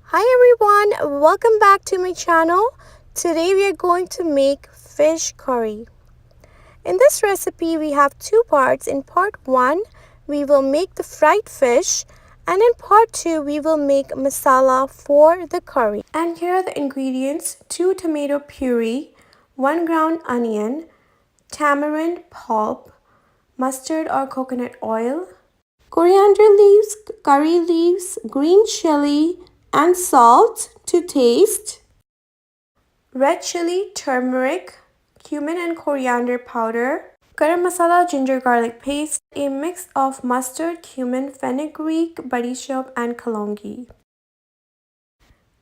Hi everyone, welcome back to my channel. Today we are going to make fish curry. In this recipe we have two parts. In part 1 we will make the fried fish, and in part 2 we will make masala for the curry. And here are the ingredients: 2 tomato puree, 1 ground onion, tamarind pulp, mustard or coconut oil, coriander leaves, curry leaves, green chili, and salt to taste, red chili, turmeric, cumin and coriander powder, garam masala, ginger garlic paste, a mix of mustard, cumin, fenugreek, badichop, and kalongi.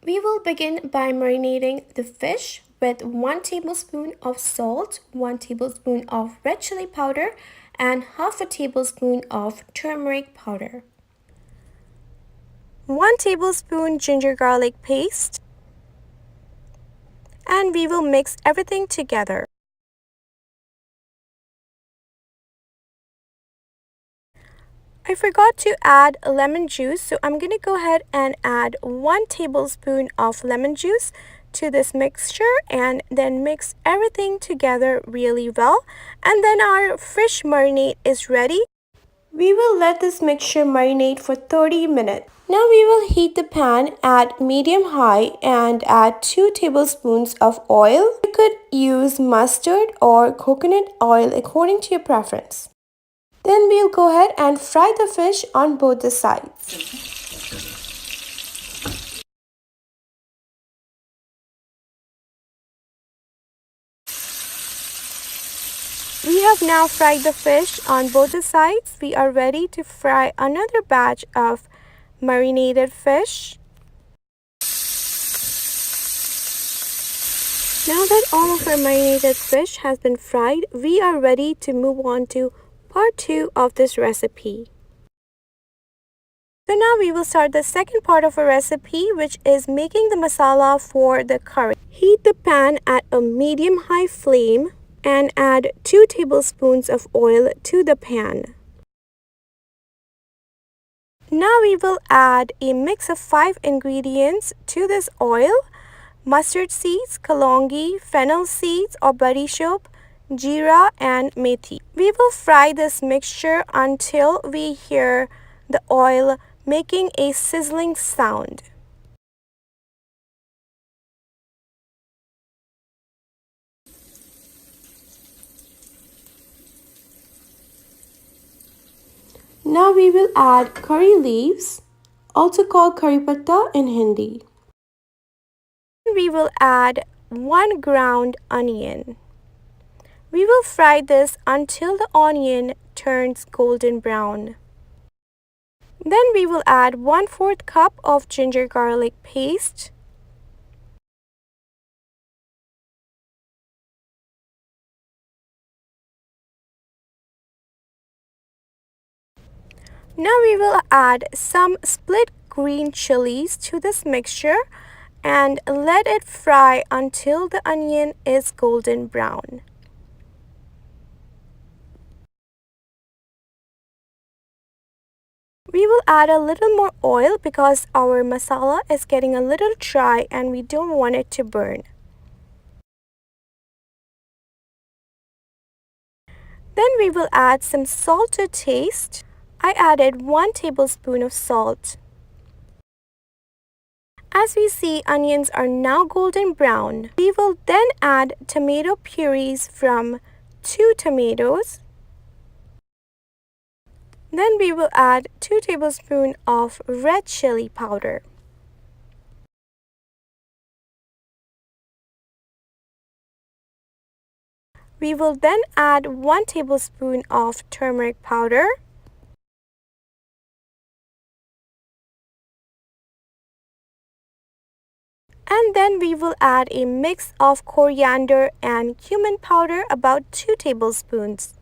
We will begin by marinating the fish with 1 tablespoon of salt, 1 tablespoon of red chili powder, and half a tablespoon of turmeric powder, 1 tablespoon ginger garlic paste, and we will mix everything together. I forgot to add lemon juice, so I'm going to go ahead and add 1 tablespoon of lemon juice to this mixture and then mix everything together really well. And then our fish marinade is ready. We will let this mixture marinate for 30 minutes. Now we will heat the pan at medium-high and add 2 tablespoons of oil. You could use mustard or coconut oil according to your preference. Then we'll go ahead and fry the fish on both the sides. We have now fried the fish on both the sides. We are ready to fry another batch of marinated fish. Now that all of our marinated fish has been fried, we are ready to move on to part 2 of this recipe. So now we will start the second part of our recipe, which is making the masala for the curry. Heat the pan at a medium-high flame and add 2 tablespoons of oil to the pan. Now we will add a mix of 5 ingredients to this oil: mustard seeds, kalongi, fennel seeds or badichop, jeera, and methi. We will fry this mixture until we hear the oil making a sizzling sound. Now we will add curry leaves, also called curry patta in Hindi. We will add 1 ground onion. We will fry this until the onion turns golden brown. Then we will add 1/4 cup of ginger garlic paste. Now we will add some split green chilies to this mixture and let it fry until the onion is golden brown. We will add a little more oil because our masala is getting a little dry and we don't want it to burn. Then we will add some salt to taste. I added 1 tablespoon of salt. As we see, onions are now golden brown. We will then add tomato purees from 2 tomatoes. Then we will add 2 tablespoons of red chili powder. We will then add 1 tablespoon of turmeric powder. And then we will add a mix of coriander and cumin powder, about 2 tablespoons.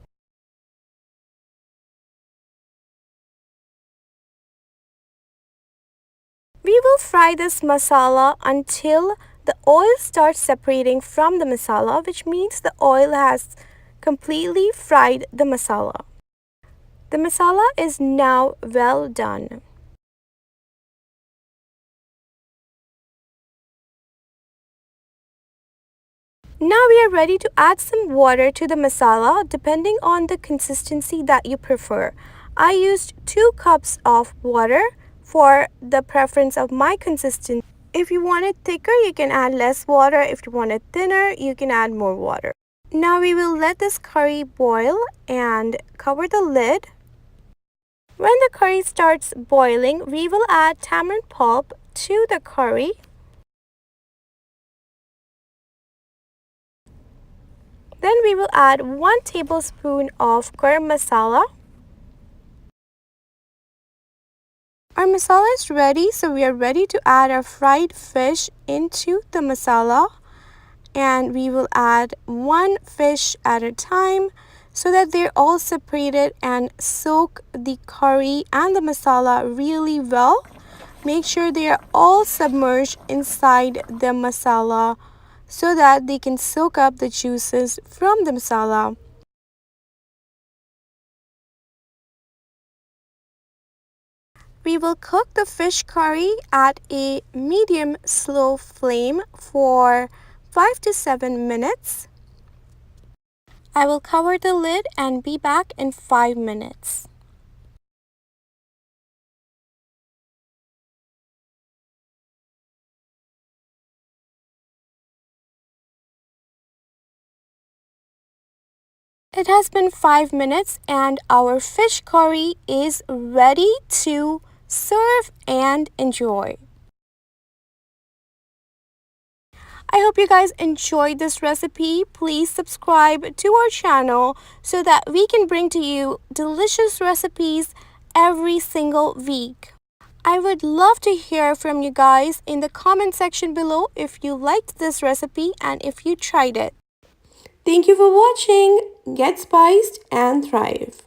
We will fry this masala until the oil starts separating from the masala, which means the oil has completely fried the masala. The masala is now well done. Now we are ready to add some water to the masala depending on the consistency that you prefer. I used 2 cups of water for the preference of my consistency. If you want it thicker, you can add less water. If you want it thinner, you can add more water. Now we will let this curry boil and cover the lid. When the curry starts boiling, we will add tamarind pulp to the curry. Then we will add 1 tablespoon of garam masala. Our masala is ready, so we are ready to add our fried fish into the masala. And we will add 1 fish at a time so that they're all separated and soak the curry and the masala really well. Make sure they are all submerged inside the masala so that they can soak up the juices from the masala. We will cook the fish curry at a medium slow flame for 5 to 7 minutes. I will cover the lid and be back in 5 minutes. It has been 5 minutes and our fish curry is ready to serve and enjoy. I hope you guys enjoyed this recipe. Please subscribe to our channel so that we can bring to you delicious recipes every single week. I would love to hear from you guys in the comment section below if you liked this recipe and if you tried it. Thank you for watching. Get spiced and thrive.